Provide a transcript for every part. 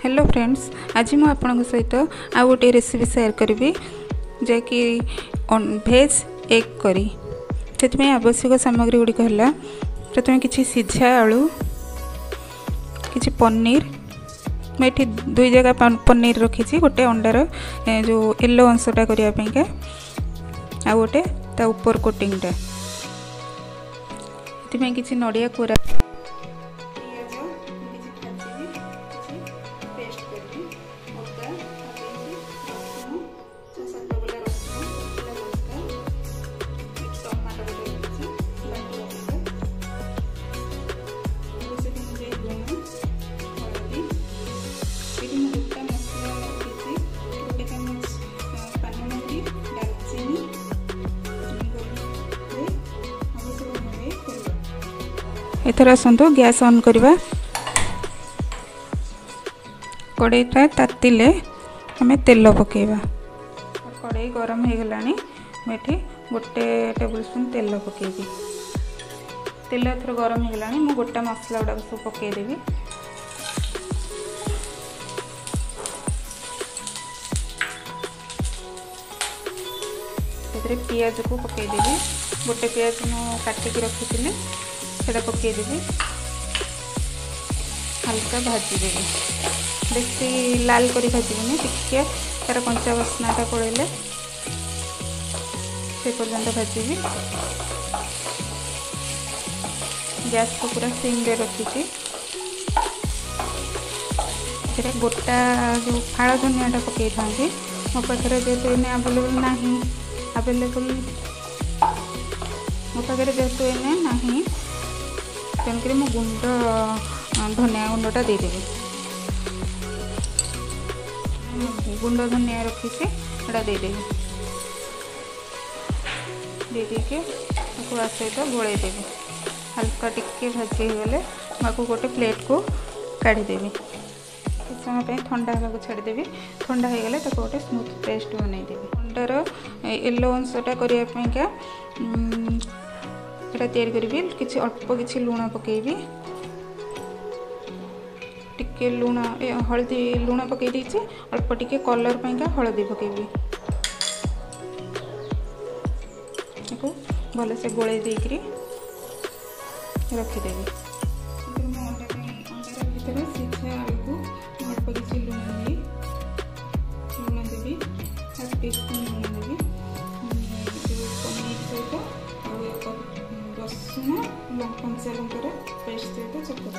Hello friends, आज मुझे आपन सहित आउ गोटे रेसिपी शेयर करी जैकि भेज एग करी। से आवश्यक सामग्री गुड़िक है प्रथम किसी सीझा आलू, किसी पनीर, मुझे 2 जगह पनीर रखी, गोटे अंडार जो येलो अंशटा करने आ गोटे ता ऊपर कोटिंगटा किसी नड़िया कोरा एथर आसतु गैस ऑन करवा। कड़ईटा तातिले आम तेल पकेवा। कड़ई गरम हो गला मुझे गोटे टेबल स्पून तेल पकेबी। तेल एथर गरम हो गला मु गोटा मसला गुड़ा सब पकईदेवी। पियाज को पकईदेवी। गोटे पियाज मु काटिकी रखी सेटा पकईदेवी। हल्का भाजीदेवी, बेसी लाल करी भाजबनी, टिके तार कंचा बास्नाटा पड़े से पर्यंत भाजी। गैस को पूरा सिम रे रखी। गोटा जो फाड़ धनिया पकई था मो पाखे जेहेतु इन्हें आवेलेबल ना मो पाखे जेहेतु इन्हें ना तेणुक मु गुंड धनिया गुंडटा देदेवी। गुंड धनिया रखी देदेवी। देदेके सहित गोलैदेवी। हल्का टिके भाजी गले मैं गोटे प्लेट को काढ़ीदेवी। कुछ समय ठंडा होगा छाड़देवी। ठंडा हो गले गोटे स्मूथ पेस्ट बनईदेवी। अंडार येलो अंशटा करने एटा तैयारी करी। किसी अल्प किसी लुण पकेबी। टिके लुण हलदी लुण पकई देछि। अल्प टिके कलर पाइका हलदी पकेबी। भल से गोले देकरी रखीदेवी। अंडार भीतर सीझा आलू को अल्प किसी लुण देवी। 1/2 टीस्पून लुण देवी। पनीर सहित रसुण कंचा लंकार पेस्ट सहित चपक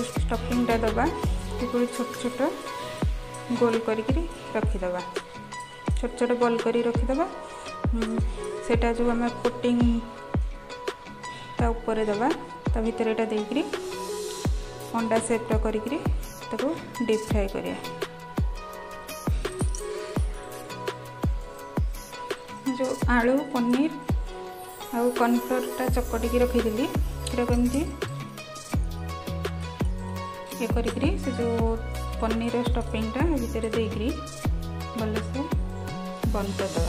स्टफिंगटा दबा। छोट छोट गोल करी रखीदबा। छोट छोट बॉल करी रखीदबा। सेटा जो आम कोटिंग ता ऊपर दबा। ता भीतर एटा देकरी अंडा शेप करी डीप फ्राई करिया। जो आलू पनीर आउ कॉर्नफ्लोरटा चकटिकी रखीदी कमी ये करी से जो पनीर स्टफिंगटा भीतर देकरी भल से बंद करदे।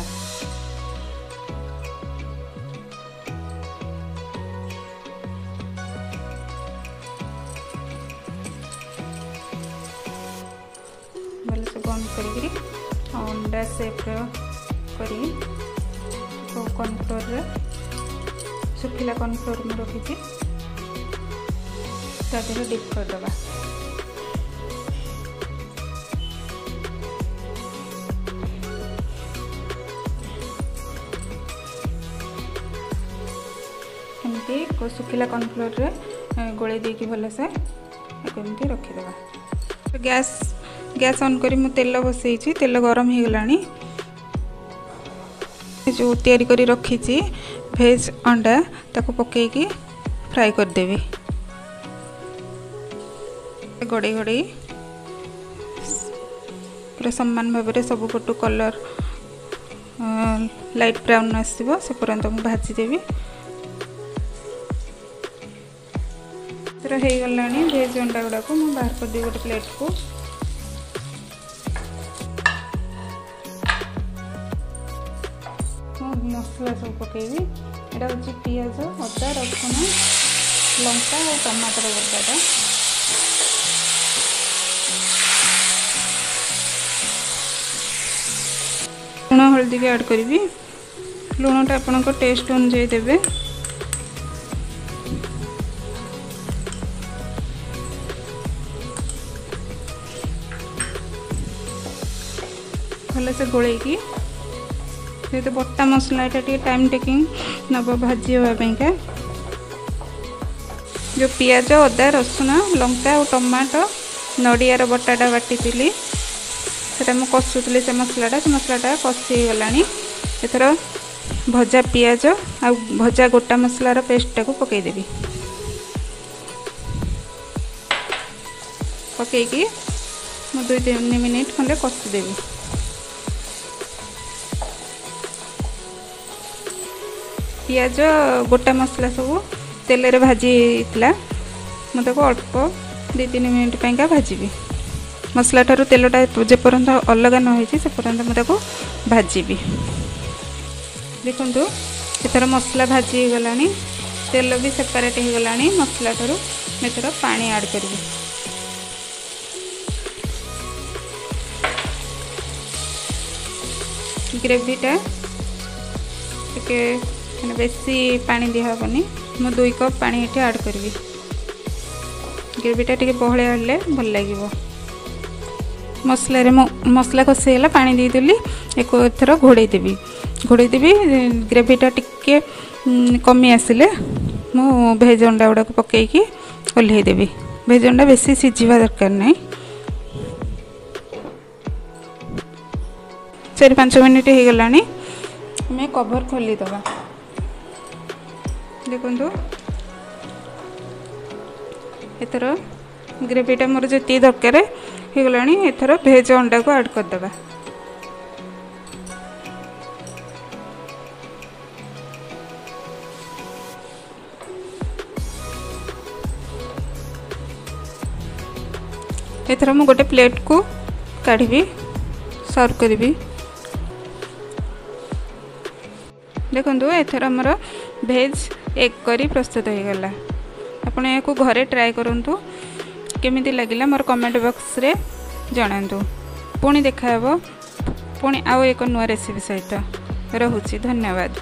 भल से बंद करी अंडा शेप करी कॉर्नफ्लोर सुखिला कॉर्नफ्लोर में रखी डिप करदे। सुखिला कॉर्नफ्लोर रे गोले देकी भल से कमी रखीदे। गैस ऑन करी मु तेल बसई। तेल गरम हो गलानी। जो तैयारी करी रखी भेज अंडा ताको पकईकी फ्राई करदेवी। गड़े गड़े पूरा सम्मान भाव में सब पटू कलर लाइट ब्राउन आसो से पर्यंत मुझे भाजीदेवी। हो गला भेज अंडा गुड़ा को मुझे बाहर करदेवी गोटे प्लेट को। मसला सब पकेबी। यहाँ हूँ पियाज अदा रसुण लंका और टमाटर बटाटा। लुण हल्दी भी ऐड करी। लुणटा आपण टेस्ट अनुजाई देवे। भल से गोल जेहेतु बटा मसला ये टाइम टेकिंग नब भाजी होगा। जो पियाज अदा रसुण लंका और टमाटो नड़ियार बटाटा बाटी से मुझे कसुली से मसलाटा कषि गला। एथर भजा पियाज आ भजा गोटा मसलार पेस्टा को पकईदेवी। पकईकी 2-3 मिनिट खंडे कषिदेवी। पियाज गोटा मसला सब तेल रे भाजी मुझे अल्प 2-3 मिनिट का भाजी। मसला ठारू तेलटा जेपर्यंत अलग न हो से पर्यंत मुझे भाजी। देखो एथर मसला भाजी गला तेल भी सेपरेट हो गला मसला ठारू। एथर पानी ऐड करी। ग्रेवीटा टिके बेसी पानी दिहबनी। मु 2 कप पानी ये ऐड करी। ग्रेवीटा टिके बहलिया हेल्ले भल लगे। मसला कषिगला पानी देदेली। एक एथर घोड़ेदेवी। ग्रेवीटा टिके कमी आसिले मु भेज अंडा गुड़ा को पकईकी ओल्हेदेवी। भेज अंडा बेसी सीझा दरकार नहीं। 4-5 मिनिट हो गला। हमें कवर खोलीदबा। देखो एथर ग्रेवीटा मोर जी दरकार हो गला। एथर भेज अंडा को ऐड करदे। एथर मु गोटे प्लेट को काढ़ी सर्व करी। देखो एथर आमर भेज एग करी प्रस्तुत हो गला। आपण या घरे ट्राए करंतु। केमिति लागिला मोर कमेंट बॉक्स रे जणांतु। पुणी देखा पुणी आउ एक नुआ रेसिपी सहित। रहुछि। धन्यवाद।